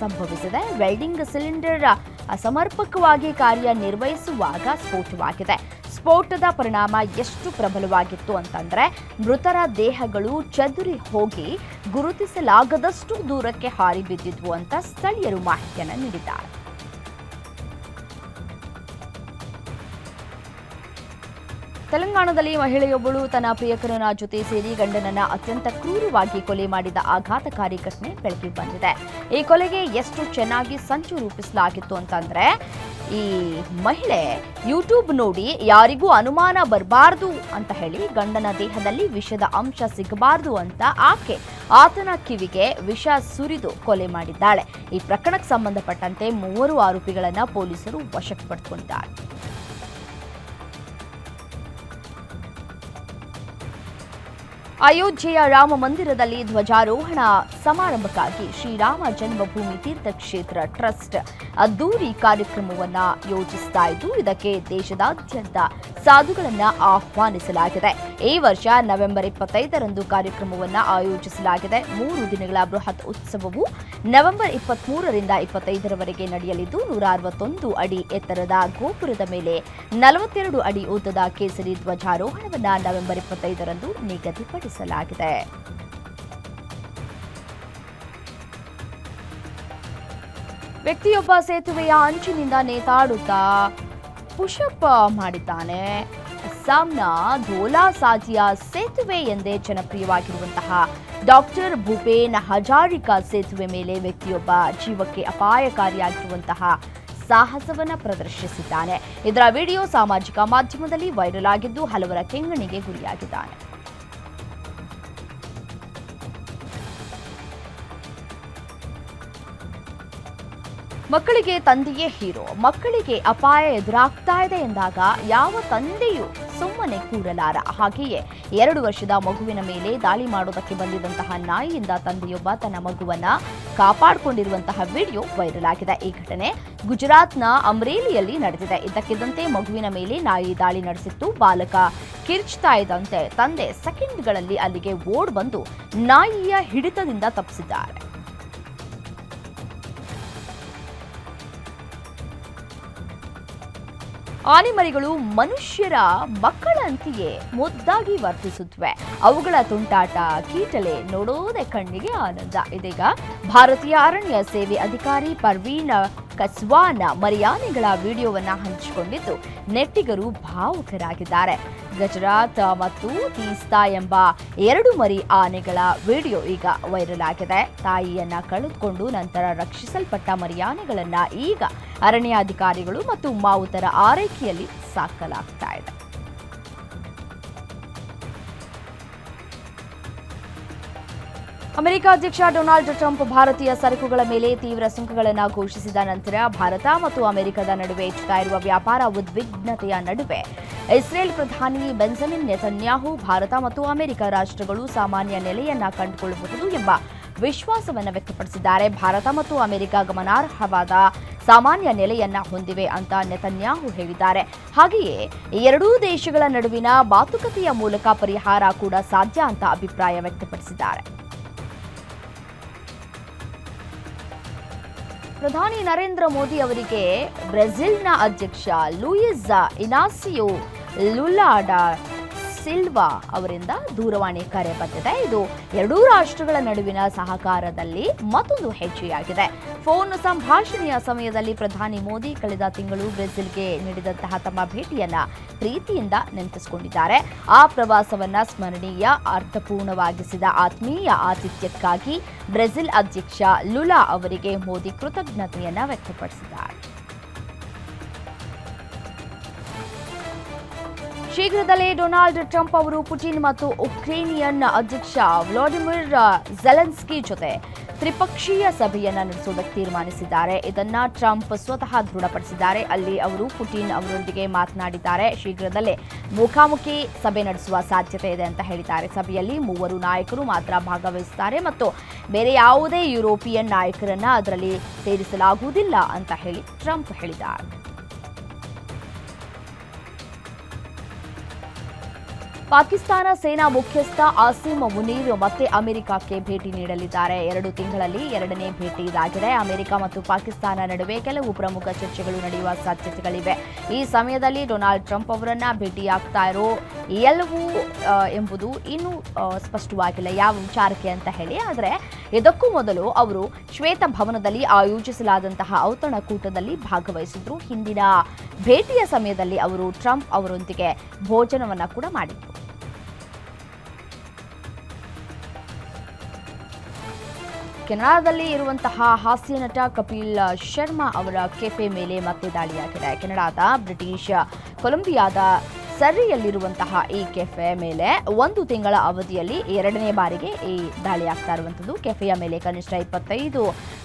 ಸಂಭವಿಸಿದೆ. ವೆಲ್ಡಿಂಗ್ ಸಿಲಿಂಡರ್ ಅಸಮರ್ಪಕವಾಗಿ ಕಾರ್ಯನಿರ್ವಹಿಸುವಾಗ ಸ್ಫೋಟವಾಗಿದೆ. ಸ್ಫೋಟದ ಪರಿಣಾಮ ಎಷ್ಟು ಪ್ರಬಲವಾಗಿತ್ತು ಅಂತಂದ್ರೆ, ಮೃತರ ದೇಹಗಳು ಚದುರಿ ಹೋಗಿ ಗುರುತಿಸಲಾಗದಷ್ಟು ದೂರಕ್ಕೆ ಹಾರಿ ಬಿದ್ದಿದ್ವು ಅಂತ ಸ್ಥಳೀಯರು ಮಾಹಿತಿಯನ್ನು ನೀಡಿದ್ದಾರೆ. ತೆಲಂಗಾಣದಲ್ಲಿ ಮಹಿಳೆಯೊಬ್ಬಳು ತನ್ನ ಪ್ರಿಯಕರನ ಜೊತೆ ಸೇರಿ ಗಂಡನನ್ನ ಅತ್ಯಂತ ಕ್ರೂರವಾಗಿ ಕೊಲೆ ಮಾಡಿದ ಆಘಾತಕಾರಿ ಘಟನೆ ಬೆಳಕಿಗೆ ಬಂದಿದೆ. ಈ ಕೊಲೆಗೆ ಎಷ್ಟು ಚೆನ್ನಾಗಿ ಸಂಚು ರೂಪಿಸಲಾಗಿತ್ತು ಅಂತಂದ್ರೆ, ಈ ಮಹಿಳೆ ಯೂಟ್ಯೂಬ್ ನೋಡಿ ಯಾರಿಗೂ ಅನುಮಾನ ಬರಬಾರ್ದು ಅಂತ ಹೇಳಿ ಗಂಡನ ದೇಹದಲ್ಲಿ ವಿಷದ ಅಂಶ ಸಿಗಬಾರ್ದು ಅಂತ ಆತನ ಕಿವಿಗೆ ವಿಷ ಸುರಿದು ಕೊಲೆ ಮಾಡಿದ್ದಾಳೆ. ಈ ಪ್ರಕರಣಕ್ಕೆ ಸಂಬಂಧಪಟ್ಟಂತೆ 3 ಆರೋಪಿಗಳನ್ನ ಪೊಲೀಸರು ವಶಕ್ಕೆ ಪಡೆದುಕೊಂಡಿದ್ದಾರೆ. ಅಯೋಧ್ಯೆಯ ರಾಮ ಮಂದಿರದಲ್ಲಿ ಧ್ವಜಾರೋಹಣ ಸಮಾರಂಭಕ್ಕಾಗಿ ಶ್ರೀರಾಮ ಜನ್ಮಭೂಮಿ ತೀರ್ಥಕ್ಷೇತ್ರ ಟ್ರಸ್ಟ್ ಅದ್ದೂರಿ ಕಾರ್ಯಕ್ರಮವನ್ನು ಯೋಜಿಸ್ತಾ ಇದ್ದು, ಇದಕ್ಕೆ ದೇಶದಾದ್ಯಂತ ಸಾಧುಗಳನ್ನು ಆಹ್ವಾನಿಸಲಾಗಿದೆ. ಈ ವರ್ಷ ನವೆಂಬರ್ 25ರಂದು ಕಾರ್ಯಕ್ರಮವನ್ನು ಆಯೋಜಿಸಲಾಗಿದೆ. 3 ದಿನಗಳ ಬೃಹತ್ ಉತ್ಸವವು ನವೆಂಬರ್ 23ರಿಂದ 25ರವರೆಗೆ ನಡೆಯಲಿದ್ದು, 161 ಅಡಿ ಎತ್ತರದ ಗೋಪುರದ ಮೇಲೆ 42 ಅಡಿ ಉದ್ದದ ಕೇಸರಿ ಧ್ವಜಾರೋಹಣವನ್ನು ನವೆಂಬರ್ 25ರಂದು ನಿಗದಿಪಡಿಸಲಾಗಿದೆ. ವ್ಯಕ್ತಿಯೊಬ್ಬ ಸೇತುವೆಯ ಅಂಚಿನಿಂದ ನೇತಾಡುತ್ತಾ ಪುಷಪ್ ಮಾಡಿದ್ದಾನೆ. ಅಸ್ಸಾಂನ ಧೋಲಾ ಸಾಜಿಯಾ ಸೇತುವೆ ಎಂದೇ ಜನಪ್ರಿಯವಾಗಿರುವಂತಹ ಡಾಕ್ಟರ್ ಭೂಪೇನ್ ಹಜಾರಿಕಾ ಸೇತುವೆ ಮೇಲೆ ವ್ಯಕ್ತಿಯೊಬ್ಬ ಜೀವಕ್ಕೆ ಅಪಾಯಕಾರಿಯಾಗಿರುವಂತಹ ಸಾಹಸವನ್ನ ಪ್ರದರ್ಶಿಸಿದ್ದಾನೆ. ಇದರ ವಿಡಿಯೋ ಸಾಮಾಜಿಕ ಮಾಧ್ಯಮದಲ್ಲಿ ವೈರಲ್ ಆಗಿದ್ದು ಹಲವರ ಕೆಂಗಣ್ಣಿಗೆ ಗುರಿಯಾಗಿದ್ದಾನೆ. ಮಕ್ಕಳಿಗೆ ತಂದೆಯೇ ಹೀರೋ. ಮಕ್ಕಳಿಗೆ ಅಪಾಯ ಎದುರಾಗ್ತಾ ಇದೆ ಎಂದಾಗ ಯಾವ ತಂದೆಯೂ ಸುಮ್ಮನೆ ಕೂರಲಾರ. ಹಾಗೆಯೇ 2 ವರ್ಷದ ಮಗುವಿನ ಮೇಲೆ ದಾಳಿ ಮಾಡೋದಕ್ಕೆ ಬಂದಿದ್ದಂತಹ ನಾಯಿಯಿಂದ ತಂದೆಯೊಬ್ಬ ತನ್ನ ಮಗುವನ್ನ ಕಾಪಾಡಿಕೊಂಡಿರುವಂತಹ ವಿಡಿಯೋ ವೈರಲ್ ಆಗಿದೆ. ಈ ಘಟನೆ ಗುಜರಾತ್ನ ಅಮ್ರೇಲಿಯಲ್ಲಿ ನಡೆದಿದೆ. ಇದ್ದಕ್ಕಿದ್ದಂತೆ ಮಗುವಿನ ಮೇಲೆ ನಾಯಿ ದಾಳಿ ನಡೆಸಿತ್ತು. ಬಾಲಕ ಕಿರ್ಚ್ತಾ ಇದ್ದಂತೆ ತಂದೆ ಸೆಕೆಂಡ್ಗಳಲ್ಲಿ ಅಲ್ಲಿಗೆ ಓಡ್ ಬಂದು ನಾಯಿಯ ಹಿಡಿತದಿಂದ ತಪ್ಪಿಸಿದ್ದಾರೆ. ಆನೆಮರಿಗಳು ಮನುಷ್ಯರ ಮಕ್ಕಳಂತೆಯೇ ಮುದ್ದಾಗಿ ವರ್ತಿಸುತ್ತವೆ. ಅವುಗಳ ತುಂಟಾಟ, ಕೀಟಲೆ ನೋಡೋದೇ ಕಣ್ಣಿಗೆ ಆನಂದ. ಇದೀಗ ಭಾರತೀಯ ಅರಣ್ಯ ಸೇವೆ ಅಧಿಕಾರಿ ಪರ್ವೀನ್ ಕಸ್ವಾನ್ ಮರಿಯಾನೆಗಳ ವಿಡಿಯೋವನ್ನ ಹಂಚಿಕೊಂಡಿದ್ದು ನೆಟ್ಟಿಗರು ಭಾವುಕರಾಗಿದ್ದಾರೆ. ಗುಜರಾತ್ ಮತ್ತು ತೀಸ್ತಾ ಎಂಬ 2 ಮರಿ ಆನೆಗಳ ವಿಡಿಯೋ ಈಗ ವೈರಲ್ ಆಗಿದೆ. ತಾಯಿಯನ್ನ ಕಳೆದುಕೊಂಡು ನಂತರ ರಕ್ಷಿಸಲ್ಪಟ್ಟ ಮರಿಯಾನೆಗಳನ್ನ ಈಗ ಅರಣ್ಯಾಧಿಕಾರಿಗಳು ಮತ್ತು ಮಾವುತರ ಆರೈಕೆಯಲ್ಲಿ ಸಾಕಲಾಗ್ತಾ ಇದೆ. ಅಮೆರಿಕ ಅಧ್ಯಕ್ಷ ಡೊನಾಲ್ಡ್ ಟ್ರಂಪ್ ಭಾರತೀಯ ಸರಕುಗಳ ಮೇಲೆ ತೀವ್ರ ಸುಂಕಗಳನ್ನು ಘೋಷಿಸಿದ ನಂತರ ಭಾರತ ಮತ್ತು ಅಮೆರಿಕದ ನಡುವೆ ಹೆಚ್ಚುತ್ತಾ ಇರುವ ವ್ಯಾಪಾರ ಉದ್ವಿಗ್ನತೆಯ ನಡುವೆ ಇಸ್ರೇಲ್ ಪ್ರಧಾನಿ ಬೆಂಜಮಿನ್ ನೆತನ್ಯಾಹು ಭಾರತ ಮತ್ತು ಅಮೆರಿಕ ರಾಷ್ಟ್ರಗಳು ಸಾಮಾನ್ಯ ನೆಲೆಯನ್ನ ಕಂಡುಕೊಳ್ಳಬಹುದು ಎಂಬ ವಿಶ್ವಾಸವನ್ನು ವ್ಯಕ್ತಪಡಿಸಿದ್ದಾರೆ. ಭಾರತ ಮತ್ತು ಅಮೆರಿಕ ಗಮನಾರ್ಹವಾದ ಸಾಮಾನ್ಯ ನೆಲೆಯನ್ನ ಹೊಂದಿವೆ ಅಂತ ನೆತನ್ಯಾಹು ಹೇಳಿದ್ದಾರೆ. ಹಾಗೆಯೇ ಎರಡೂ ದೇಶಗಳ ನಡುವಿನ ಮಾತುಕತೆಯ ಮೂಲಕ ಪರಿಹಾರ ಕೂಡ ಸಾಧ್ಯ ಅಂತ ಅಭಿಪ್ರಾಯ ವ್ಯಕ್ತಪಡಿಸಿದ್ದಾರೆ. ಪ್ರಧಾನಿ ನರೇಂದ್ರ ಮೋದಿ ಅವರಿಗೆ ಬ್ರೆಜಿಲ್ನ ಅಧ್ಯಕ್ಷ ಲೂಯಿಸ್ ಇನಾಸಿಯೋ ಲುಲಾ ಡಾ ಸಿಲ್ವಾ ಅವರಿಂದ ದೂರವಾಣಿ ಕರೆ ಬಂದಿದೆ. ಇದು ಎರಡೂ ರಾಷ್ಟ್ರಗಳ ನಡುವಿನ ಸಹಕಾರದಲ್ಲಿ ಮತ್ತೊಂದು ಹೆಜ್ಜೆಯಾಗಿದೆ. ಫೋನ್ ಸಂಭಾಷಣೆಯ ಸಮಯದಲ್ಲಿ ಪ್ರಧಾನಿ ಮೋದಿ ಕಳೆದ ತಿಂಗಳು ಬ್ರೆಜಿಲ್ಗೆ ನೀಡಿದಂತಹ ತಮ್ಮ ಭೇಟಿಯನ್ನ ಪ್ರೀತಿಯಿಂದ ನೆನಪಿಸಿಕೊಂಡಿದ್ದಾರೆ. ಆ ಪ್ರವಾಸವನ್ನ ಸ್ಮರಣೀಯ, ಅರ್ಥಪೂರ್ಣವಾಗಿಸಿದ ಆತ್ಮೀಯ ಆತಿಥ್ಯಕ್ಕಾಗಿ ಬ್ರೆಜಿಲ್ ಅಧ್ಯಕ್ಷ ಲುಲಾ ಅವರಿಗೆ ಮೋದಿ ಕೃತಜ್ಞತೆಯನ್ನ ವ್ಯಕ್ತಪಡಿಸಿದ್ದಾರೆ. ಶೀಘ್ರದಲ್ಲೇ ಡೊನಾಲ್ಡ್ ಟ್ರಂಪ್ ಅವರು ಪುಟಿನ್ ಮತ್ತು ಉಕ್ರೇನಿಯನ್ ಅಧ್ಯಕ್ಷ ವ್ಲಾಡಿಮಿರ್ ಝೆಲೆನ್ಸ್ಕಿ ಜೊತೆ ತ್ರಿಪಕ್ಷೀಯ ಸಭೆಯನ್ನ ನಡೆಸುವುದಕ್ಕೆ ತೀರ್ಮಾನಿಸಿದ್ದಾರೆ. ಇದನ್ನ ಟ್ರಂಪ್ ಸ್ವತಃ ದೃಢಪಡಿಸಿದ್ದಾರೆ. ಅಲ್ಲಿ ಅವರು ಪುಟಿನ್ ಅವರೊಂದಿಗೆ ಮಾತನಾಡಿದ್ದಾರೆ. ಶೀಘ್ರದಲ್ಲೇ ಮುಖಾಮುಖಿ ಸಭೆ ನಡೆಸುವ ಸಾಧ್ಯತೆ ಇದೆ ಅಂತ ಹೇಳಿದ್ದಾರೆ. ಸಭೆಯಲ್ಲಿ 3 ನಾಯಕರು ಮಾತ್ರ ಭಾಗವಹಿಸುತ್ತಾರೆ ಮತ್ತು ಬೇರೆ ಯಾವುದೇ ಯುರೋಪಿಯನ್ ನಾಯಕರನ್ನ ಅದರಲ್ಲಿ ಸೇರಿಸಲಾಗುವುದಿಲ್ಲ ಅಂತ ಹೇಳಿ ಟ್ರಂಪ್ ಹೇಳಿದ್ದಾರೆ. ಪಾಕಿಸ್ತಾನ ಸೇನಾ ಮುಖ್ಯಸ್ಥ ಆಸಿಮ್ ಮುನೀರ್ ಮತ್ತೆ ಅಮೆರಿಕಕ್ಕೆ ಭೇಟಿ ನೀಡಲಿದ್ದಾರೆ. 2 ತಿಂಗಳಲ್ಲಿ 2ನೇ ಭೇಟಿ ಇದಾಗಿದೆ. ಅಮೆರಿಕ ಮತ್ತು ಪಾಕಿಸ್ತಾನ ನಡುವೆ ಕೆಲವು ಪ್ರಮುಖ ಚರ್ಚೆಗಳು ನಡೆಯುವ ಸಾಧ್ಯತೆಗಳಿವೆ. ಈ ಸಮಯದಲ್ಲಿ ಡೊನಾಲ್ಡ್ ಟ್ರಂಪ್ ಅವರನ್ನ ಭೇಟಿಯಾಗ್ತಾ ಇರೋ ಎಲ್ಲವೂ ಎಂಬುದು ಇನ್ನೂ ಸ್ಪಷ್ಟವಾಗಿಲ್ಲ, ಯಾವ ವಿಚಾರಕ್ಕೆ ಅಂತ ಹೇಳಿ. ಆದರೆ ಇದಕ್ಕೂ ಮೊದಲು ಅವರು ಶ್ವೇತಭವನದಲ್ಲಿ ಆಯೋಜಿಸಲಾದಂತಹ ಔತಣಕೂಟದಲ್ಲಿ ಭಾಗವಹಿಸಿದ್ರು. ಹಿಂದಿನ ಭೇಟಿಯ ಸಮಯದಲ್ಲಿ ಅವರು ಟ್ರಂಪ್ ಅವರೊಂದಿಗೆ ಭೋಜನವನ್ನ ಕೂಡ ಮಾಡಿದ್ರು. ಕೆನಡಾದಲ್ಲಿ ಇರುವಂತಹ ಹಾಸ್ಯ ನಟ ಕಪಿಲ್ ಶರ್ಮಾ ಅವರ ಕೆಫೆ ಮೇಲೆ ಮತ್ತೆ ದಾಳಿಯಾಗಿದೆ. ಕೆನಡಾದ ಬ್ರಿಟಿಷ್ ಕೊಲಂಬಿಯಾದ ಸರ್ರಿಯಲ್ಲಿರುವಂತಹ ಈ ಕೆಫೆ ಮೇಲೆ 1 ತಿಂಗಳ ಅವಧಿಯಲ್ಲಿ 2ನೇ ಬಾರಿಗೆ ಈ ದಾಳಿ ಆಗ್ತಾ ಇರುವಂಥದ್ದು. ಕೆಫೆಯ ಮೇಲೆ ಕನಿಷ್ಠ 25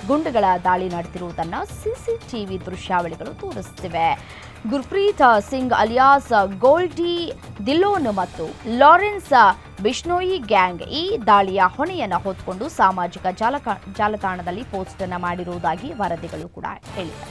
ಗುಂಡುಗಳ ದಾಳಿ ನಡೆದಿರುವುದನ್ನು ಸಿಸಿಟಿವಿ ದೃಶ್ಯಾವಳಿಗಳು ತೋರಿಸುತ್ತಿವೆ. ಗುರ್ಪ್ರೀತ್ ಸಿಂಗ್ ಅಲಿಯಾಸ್ ಗೋಲ್ಡಿ ದಿಲ್ಲೋನ್ ಮತ್ತು ಲಾರೆನ್ಸ್ ಬಿಷ್ಣೋಯಿ ಗ್ಯಾಂಗ್ ಈ ದಾಳಿಯ ಹೊಣೆಯನ್ನು ಹೊತ್ತುಕೊಂಡು ಸಾಮಾಜಿಕ ಜಾಲತಾಣದಲ್ಲಿ ಪೋಸ್ಟ್ ಅನ್ನು ಮಾಡಿರುವುದಾಗಿ ವರದಿಗಳು ಕೂಡ ಹೇಳಿವೆ.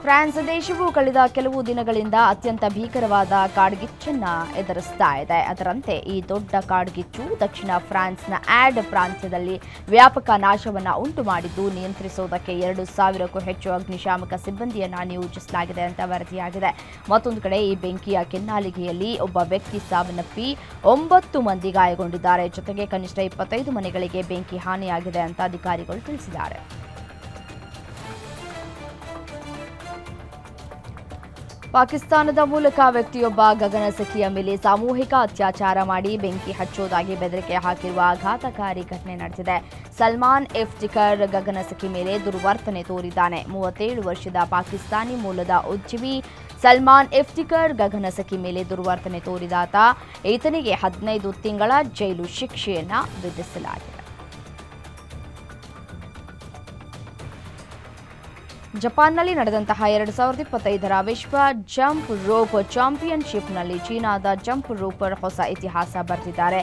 ಫ್ರಾನ್ಸ್ ದೇಶವು ಕಳೆದ ಕೆಲವು ದಿನಗಳಿಂದ ಅತ್ಯಂತ ಭೀಕರವಾದ ಕಾಡ್ಗಿಚ್ಚನ್ನ ಎದುರಿಸ್ತಾ ಇದೆ. ಅದರಂತೆ ಈ ದೊಡ್ಡ ಕಾಡ್ಗಿಚ್ಚು ದಕ್ಷಿಣ ಫ್ರಾನ್ಸ್ನ ಆಡ್ ಪ್ರಾಂತ್ಯದಲ್ಲಿ ವ್ಯಾಪಕ ನಾಶವನ್ನ ಉಂಟು ಮಾಡಿದ್ದು, ನಿಯಂತ್ರಿಸುವುದಕ್ಕೆ 2,000ಕ್ಕೂ ಹೆಚ್ಚು ಅಗ್ನಿಶಾಮಕ ಸಿಬ್ಬಂದಿಯನ್ನ ನಿಯೋಜಿಸಲಾಗಿದೆ ಅಂತ ವರದಿಯಾಗಿದೆ. ಮತ್ತೊಂದು ಕಡೆ ಈ ಬೆಂಕಿಯ ಕೆನ್ನಾಲಿಗೆಯಲ್ಲಿ ಒಬ್ಬ ವ್ಯಕ್ತಿ ಸಾವನ್ನಪ್ಪಿ 9 ಮಂದಿ ಗಾಯಗೊಂಡಿದ್ದಾರೆ. ಜೊತೆಗೆ ಕನಿಷ್ಠ 25 ಮನೆಗಳಿಗೆ ಬೆಂಕಿ ಹಾನಿಯಾಗಿದೆ ಅಂತ ಅಧಿಕಾರಿಗಳು ತಿಳಿಸಿದ್ದಾರೆ. ಪಾಕಿಸ್ತಾನದ ಮೂಲಕ ವ್ಯಕ್ತಿಯೊಬ್ಬ ಗಗನಸಖಿಯ ಮೇಲೆ ಸಾಮೂಹಿಕ ಅತ್ಯಾಚಾರ ಮಾಡಿ ಬೆಂಕಿ ಹಚ್ಚುವುದಾಗಿ ಬೆದರಿಕೆ ಹಾಕಿರುವ ಆಘಾತಕಾರಿ ಘಟನೆ ನಡೆದಿದೆ. ಸಲ್ಮಾನ್ ಇಫ್ತಿಕರ್ ಗಗನಸಖಿ ಮೇಲೆ ದುರ್ವರ್ತನೆ ತೋರಿದ್ದಾನೆ. 37 ವರ್ಷದ ಪಾಕಿಸ್ತಾನಿ ಮೂಲದ ಉದ್ಯಮಿ ಸಲ್ಮಾನ್ ಇಫ್ತಿಕರ್ ಗಗನಸಖಿ ಮೇಲೆ ದುರ್ವರ್ತನೆ ತೋರಿದಾತ ಈತನಿಗೆ 15 ತಿಂಗಳ ಜೈಲು ಶಿಕ್ಷೆಯನ್ನ ವಿಧಿಸಲಾಗಿದೆ. ಜಪಾನ್ನಲ್ಲಿ ನಡೆದಂತಹ 2025ರ ವಿಶ್ವ ಜಂಪ್ ರೋಪ್ ಚಾಂಪಿಯನ್ಶಿಪ್ನಲ್ಲಿ ಚೀನಾದ ಜಂಪ್ ರೋಪರ್ ಹೊಸ ಇತಿಹಾಸ ಬರೆದಿದ್ದಾರೆ.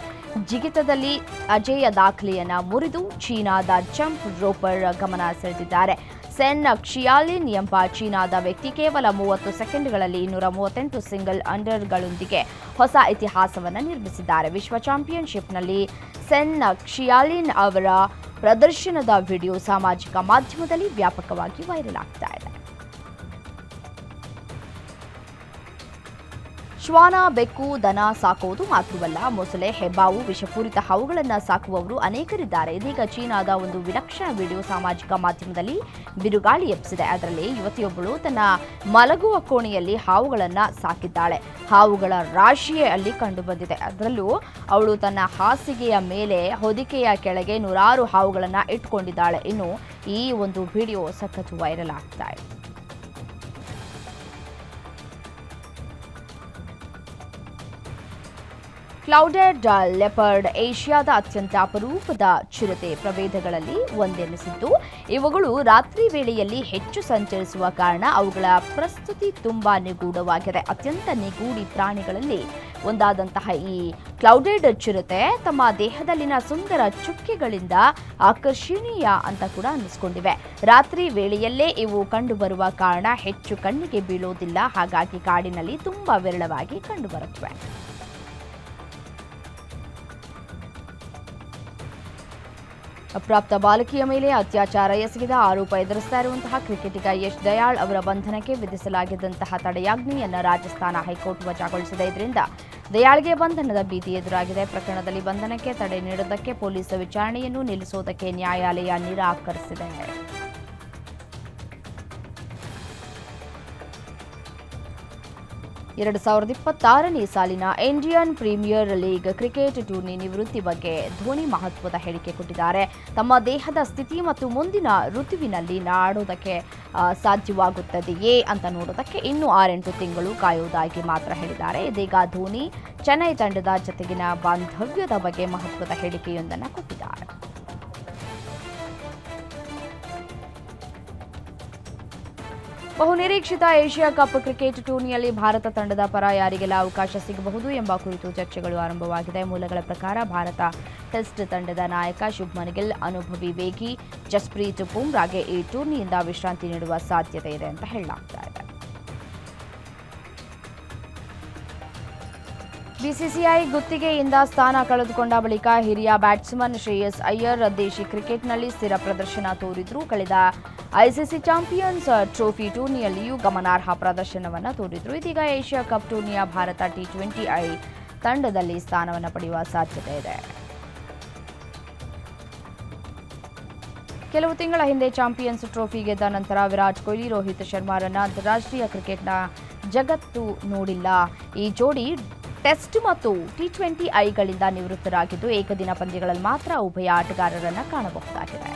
ಜಿಗಿತದಲ್ಲಿ ಅಜೇಯ ದಾಖಲೆಯನ್ನ ಮುರಿದು ಚೀನಾದ ಜಂಪ್ ರೋಪರ್ ಗಮನ ಸೆಳೆದಿದ್ದಾರೆ. ಸೆನ್ ಕ್ಷಿಯಾಲಿನ್ ಎಂಬ ಚೀನಾದ ವ್ಯಕ್ತಿ ಕೇವಲ 30 ಸೆಕೆಂಡ್ಗಳಲ್ಲಿ 238 ಸಿಂಗಲ್ ಅಂಡರ್ಗಳೊಂದಿಗೆ ಹೊಸ ಇತಿಹಾಸವನ್ನು ನಿರ್ಮಿಸಿದ್ದಾರೆ. ವಿಶ್ವ ಚಾಂಪಿಯನ್ಶಿಪ್ನಲ್ಲಿ ಸೆನ್ ಕ್ಷಿಯಾಲಿನ್ ಅವರ ಪ್ರದರ್ಶನದ ವಿಡಿಯೋ ಸಾಮಾಜಿಕ ಮಾಧ್ಯಮದಲ್ಲಿ ವ್ಯಾಪಕವಾಗಿ ವೈರಲ್ ಆಗ್ತಾ ಇದೆ. ಶ್ವಾನ, ಬೆಕ್ಕು, ದನ ಸಾಕುವುದು ಮಾತ್ರವಲ್ಲ, ಮೊಸಳೆ, ಹೆಬ್ಬಾವು, ವಿಷಪೂರಿತ ಹಾವುಗಳನ್ನು ಸಾಕುವವರು ಅನೇಕರಿದ್ದಾರೆ. ಇದೀಗ ಚೀನಾದ ಒಂದು ವಿಲಕ್ಷಣ ವಿಡಿಯೋ ಸಾಮಾಜಿಕ ಮಾಧ್ಯಮದಲ್ಲಿ ಬಿರುಗಾಳಿ ಎಬ್ಬಿಸಿದೆ. ಅದರಲ್ಲಿ ಯುವತಿಯೊಬ್ಬಳು ತನ್ನ ಮಲಗುವ ಕೋಣೆಯಲ್ಲಿ ಹಾವುಗಳನ್ನು ಸಾಕಿದ್ದಾಳೆ. ಹಾವುಗಳ ರಾಶಿಯೇ ಅಲ್ಲಿ ಕಂಡುಬಂದಿದೆ. ಅದರಲ್ಲೂ ಅವಳು ತನ್ನ ಹಾಸಿಗೆಯ ಮೇಲೆ ಹೊದಿಕೆಯ ಕೆಳಗೆ 100 ಹಾವುಗಳನ್ನು ಇಟ್ಕೊಂಡಿದ್ದಾಳೆ. ಇನ್ನು ಈ ಒಂದು ವಿಡಿಯೋ ಸಖತ್ ವೈರಲ್ ಆಗ್ತಾ ಇದೆ. ಕ್ಲೌಡೆಡ್ ಲೆಪರ್ಡ್ ಏಷ್ಯಾದ ಅತ್ಯಂತ ಅಪರೂಪದ ಚಿರತೆ ಪ್ರಭೇದಗಳಲ್ಲಿ ಒಂದೆನಿಸಿದ್ದು, ಇವುಗಳು ರಾತ್ರಿ ವೇಳೆಯಲ್ಲಿ ಹೆಚ್ಚು ಸಂಚರಿಸುವ ಕಾರಣ ಅವುಗಳ ಪ್ರಸ್ತುತಿ ತುಂಬಾ ನಿಗೂಢವಾಗಿದೆ. ಅತ್ಯಂತ ನಿಗೂಢಿ ಪ್ರಾಣಿಗಳಲ್ಲಿ ಒಂದಾದಂತಹ ಈ ಕ್ಲೌಡೆಡ್ ಚಿರತೆ ತಮ್ಮ ದೇಹದಲ್ಲಿನ ಸುಂದರ ಚುಕ್ಕೆಗಳಿಂದ ಆಕರ್ಷಣೀಯ ಅಂತ ಕೂಡ ಅನ್ನಿಸ್ಕೊಂಡಿವೆ. ರಾತ್ರಿ ವೇಳೆಯಲ್ಲೇ ಇವು ಕಂಡುಬರುವ ಕಾರಣ ಹೆಚ್ಚು ಕಣ್ಣಿಗೆ ಬೀಳೋದಿಲ್ಲ. ಹಾಗಾಗಿ ಕಾಡಿನಲ್ಲಿ ತುಂಬಾ ವಿರಳವಾಗಿ ಕಂಡುಬರುತ್ತವೆ. ಅಪ್ರಾಪ್ತ ಬಾಲಕಿಯ ಮೇಲೆ ಅತ್ಯಾಚಾರ ಎಸಗಿದ ಆರೋಪ ಎದುರಿಸ್ತಾ ಇರುವಂತಹ ಕ್ರಿಕೆಟಿಗ ಯಶ್ ದಯಾಳ್ ಅವರ ಬಂಧನಕ್ಕೆ ವಿಧಿಸಲಾಗಿದ್ದಂತಹ ತಡೆಯಾಜ್ಞೆಯನ್ನು ರಾಜಸ್ಥಾನ ಹೈಕೋರ್ಟ್ ವಜಾಗೊಳಿಸಿದೆ. ಇದರಿಂದ ದಯಾಳ್ಗೆ ಬಂಧನದ ಭೀತಿ ಎದುರಾಗಿದೆ. ಪ್ರಕರಣದಲ್ಲಿ ಬಂಧನಕ್ಕೆ ತಡೆ ನೀಡುವುದಕ್ಕೆ ಪೊಲೀಸ್ ವಿಚಾರಣೆಯನ್ನು ನಿಲ್ಲಿಸುವುದಕ್ಕೆ ನ್ಯಾಯಾಲಯ ನಿರಾಕರಿಸಿದೆ. 2026ನೇ ಸಾಲಿನ ಇಂಡಿಯನ್ ಪ್ರೀಮಿಯರ್ ಲೀಗ್ ಕ್ರಿಕೆಟ್ ಟೂರ್ನಿ ನಿವೃತ್ತಿ ಬಗ್ಗೆ ಧೋನಿ ಮಹತ್ವದ ಹೇಳಿಕೆ ಕೊಟ್ಟಿದ್ದಾರೆ. ತಮ್ಮ ದೇಹದ ಸ್ಥಿತಿ ಮತ್ತು ಮುಂದಿನ ಋತುವಿನಲ್ಲಿ ಆಡೋದಕ್ಕೆ ಸಾಧ್ಯವಾಗುತ್ತದೆಯೇ ಅಂತ ನೋಡೋದಕ್ಕೆ ಇನ್ನೂ 6-8 ತಿಂಗಳು ಕಾಯುವುದಾಗಿ ಮಾತ್ರ ಹೇಳಿದ್ದಾರೆ. ಇದೀಗ ಧೋನಿ ಚೆನ್ನೈ ತಂಡದ ಜತೆಗಿನ ಬಾಂಧವ್ಯದ ಬಗ್ಗೆ ಮಹತ್ವದ ಹೇಳಿಕೆಯೊಂದನ್ನು ಕೊಟ್ಟಿದ್ದಾರೆ. ಬಹುನಿರೀಕ್ಷಿತ ಏಷ್ಯಾ ಕಪ್ ಕ್ರಿಕೆಟ್ ಟೂರ್ನಿಯಲ್ಲಿ ಭಾರತ ತಂಡದ ಪರ ಯಾರಿಗೆಲ್ಲ ಅವಕಾಶ ಸಿಗಬಹುದು ಎಂಬ ಕುರಿತು ಚರ್ಚೆಗಳು ಆರಂಭವಾಗಿದೆ. ಮೂಲಗಳ ಪ್ರಕಾರ ಭಾರತ ಟೆಸ್ಟ್ ತಂಡದ ನಾಯಕ ಶುಭ್ಮನ್ ಗಿಲ್, ಅನುಭವಿ ವೇಗಿ ಜಸ್ಪ್ರೀತ್ ಬುಮ್ರಾಗೆ ಈ ಟೂರ್ನಿಯಿಂದ ವಿಶ್ರಾಂತಿ ನೀಡುವ ಸಾಧ್ಯತೆ ಇದೆ ಅಂತ ಹೇಳಲಾಗ್ತಾ ಇದೆ. ಬಿಸಿಸಿಐ ಗುತ್ತಿಗೆಯಿಂದ ಸ್ಥಾನ ಕಳೆದುಕೊಂಡ ಬಳಿಕ ಹಿರಿಯ ಬ್ಯಾಟ್ಸ್ಮನ್ ಶ್ರೇಯಸ್ ಅಯ್ಯರ್ ದೇಶಿ ಕ್ರಿಕೆಟ್ನಲ್ಲಿ ಸ್ಥಿರ ಪ್ರದರ್ಶನ ತೋರಿದ್ರು. ಕಳೆದ ಐಸಿಸಿ ಚಾಂಪಿಯನ್ಸ್ ಟ್ರೋಫಿ ಟೂರ್ನಿಯಲ್ಲಿಯೂ ಗಮನಾರ್ಹ ಪ್ರದರ್ಶನವನ್ನು ತೋರಿದ್ರು. ಇದೀಗ ಏಷ್ಯಾ ಕಪ್ ಟೂರ್ನಿಯ ಭಾರತ T20I ತಂಡದಲ್ಲಿ ಸ್ಥಾನವನ್ನು ಪಡೆಯುವ ಸಾಧ್ಯತೆ ಇದೆ. ಕೆಲವು ತಿಂಗಳ ಹಿಂದೆ ಚಾಂಪಿಯನ್ಸ್ ಟ್ರೋಫಿ ಗೆದ್ದ ನಂತರ ವಿರಾಟ್ ಕೊಹ್ಲಿ, ರೋಹಿತ್ ಶರ್ಮಾರನ್ನ ಅಂತಾರಾಷ್ಟ್ರೀಯ ಕ್ರಿಕೆಟ್ನ ಜಗತ್ತು ನೋಡಿಲ್ಲ. ಈ ಜೋಡಿ ಟೆಸ್ಟ್ ಮತ್ತು T20Iಗಳಿಂದ ನಿವೃತ್ತರಾಗಿದ್ದು ಏಕದಿನ ಪಂದ್ಯಗಳಲ್ಲಿ ಮಾತ್ರ ಉಭಯ ಆಟಗಾರರನ್ನು ಕಾಣಬಹುದಾಗಿದೆ.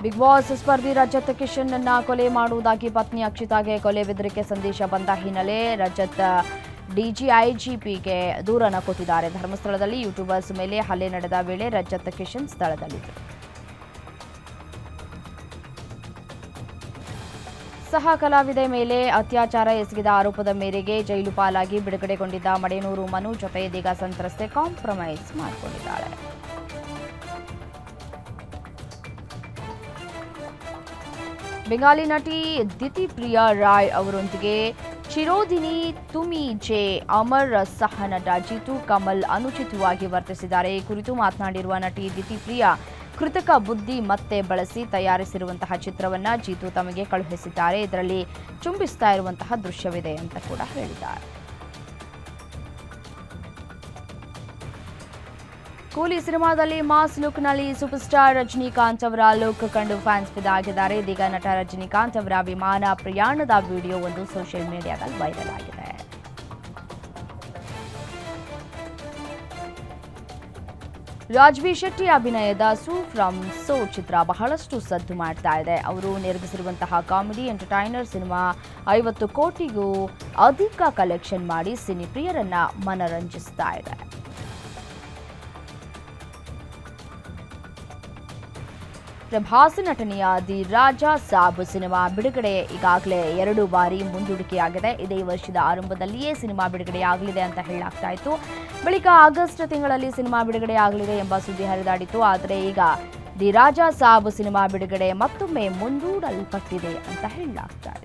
ಬಿಗ್ ಬಾಸ್ ಸ್ಪರ್ಧಿ ರಜತ್ ಕಿಶನ್ ಅನ್ನ ಕೊಲೆ ಮಾಡುವುದಾಗಿ ಪತ್ನಿ ಅಕ್ಷಿತಾಗೆ ಕೊಲೆ ಬೆದರಿಕೆ ಸಂದೇಶ ಬಂದ ಹಿನ್ನೆಲೆ ರಜತ್ ಡಿಜಿಐಜಿಪಿಗೆ ದೂರನ್ನು ಕೊಟ್ಟಿದ್ದಾರೆ. ಧರ್ಮಸ್ಥಳದಲ್ಲಿ ಯೂಟ್ಯೂಬರ್ಸ್ ಮೇಲೆ ಹಲ್ಲೆ ನಡೆದ ವೇಳೆ ರಜತ್ ಕಿಶನ್ ಸ್ಥಳದಲ್ಲಿದ್ದರು. ಸಹ ಕಲಾವಿದೆ ಮೇಲೆ ಅತ್ಯಾಚಾರ ಎಸಗಿದ ಆರೋಪದ ಮೇರೆಗೆ ಜೈಲು ಪಾಲಾಗಿ ಬಿಡುಗಡೆಗೊಂಡಿದ್ದ ಮಡೇನೂರು ಮನು ಜೊತೆ ಇದೀಗ ಸಂತ್ರಸ್ತೆ ಕಾಂಪ್ರಮೈಸ್ ಮಾಡಿಕೊಂಡಿದ್ದಾಳೆ. ಬೆಂಗಾಲಿ ನಟಿ ದಿತಿ ಪ್ರಿಯಾ ರಾಯ್ ಅವರೊಂದಿಗೆ ಚಿರೋದಿನಿ ತುಮಿ ಜೆ ಅಮರ್ ಸಹ ನಟ ಜಿತು ಕಮಲ್ ಅನುಚಿತವಾಗಿ ವರ್ತಿಸಿದ್ದಾರೆ. ಈ ಕುರಿತು ಮಾತನಾಡಿರುವ ನಟಿ ದಿತಿ ಪ್ರಿಯಾ, ಕೃತಕ ಬುದ್ಧಿ ಮತ್ತೆ ಬಳಸಿ ತಯಾರಿಸಿರುವಂತಹ ಚಿತ್ರವನ್ನ ಜಿತು ತಮಗೆ ಕಳುಹಿಸಿದ್ದಾರೆ. ಇದರಲ್ಲಿ ಚುಂಬಿಸ್ತಾ ಇರುವಂತಹ ದೃಶ್ಯವಿದೆ ಅಂತ ಕೂಡ ಹೇಳಿದ್ದಾರೆ. ಕೂಲಿ ಸಿನಿಮಾದಲ್ಲಿ ಮಾಸ್ ಲುಕ್ನಲ್ಲಿ ಸೂಪರ್ ಸ್ಟಾರ್ ರಜನಿಕಾಂತ್ ಅವರ ಲುಕ್ ಕಂಡು ಫ್ಯಾನ್ಸ್ ಫಿದಾ ಆಗಿದ್ದಾರೆ. ಇದೀಗ ನಟ ರಜನಿಕಾಂತ್ ಅವರ ವಿಮಾನ ಪ್ರಯಾಣದ ವಿಡಿಯೋ ಒಂದು ಸೋಷಿಯಲ್ ಮೀಡಿಯಾದಲ್ಲಿ ವೈರಲ್ ಆಗಿದೆ. ರಾಜ್ಬೀರ್ ಶೆಟ್ಟಿ ಅಭಿನಯದ ಸೂ ಫ್ರಮ್ ಸೋ ಚಿತ್ರ ಬಹಳಷ್ಟು ಸದ್ದು ಮಾಡ್ತಾ ಇದೆ. ಅವರು ನಿರ್ಮಿಸಿರುವಂತಹ ಕಾಮಿಡಿ ಎಂಟರ್ಟೈನರ್ ಸಿನಿಮಾ 50 ಕೋಟಿಗೂ ಅಧಿಕ ಕಲೆಕ್ಷನ್ ಮಾಡಿ ಸಿನಿ ಪ್ರಿಯರನ್ನ ಮನರಂಜಿಸ್ತಾ ಇದೆ. ಪ್ರಭಾಸ್ ನಟನೆಯ ದಿ ರಾಜಾ ಸಾಬ್ ಸಿನಿಮಾ ಬಿಡುಗಡೆ ಈಗಾಗಲೇ 2 ಬಾರಿ ಮುಂದೂಡಿಕೆಯಾಗಿದೆ. ಇದೇ ವರ್ಷದ ಆರಂಭದಲ್ಲಿಯೇ ಸಿನಿಮಾ ಬಿಡುಗಡೆಯಾಗಲಿದೆ ಅಂತ ಹೇಳಲಾಗ್ತಾ ಇತ್ತು. ಬಳಿಕ ಆಗಸ್ಟ್ ತಿಂಗಳಲ್ಲಿ ಸಿನಿಮಾ ಬಿಡುಗಡೆಯಾಗಲಿದೆ ಎಂಬ ಸುದ್ದಿ ಹರಿದಾಡಿತ್ತು. ಆದರೆ ಈಗ ದಿ ರಾಜಾ ಸಾಬ್ ಸಿನಿಮಾ ಬಿಡುಗಡೆ ಮತ್ತೊಮ್ಮೆ ಮುಂದೂಡಲ್ಪಟ್ಟಿದೆ ಅಂತ ಹೇಳಲಾಗ್ತಾ ಇದೆ.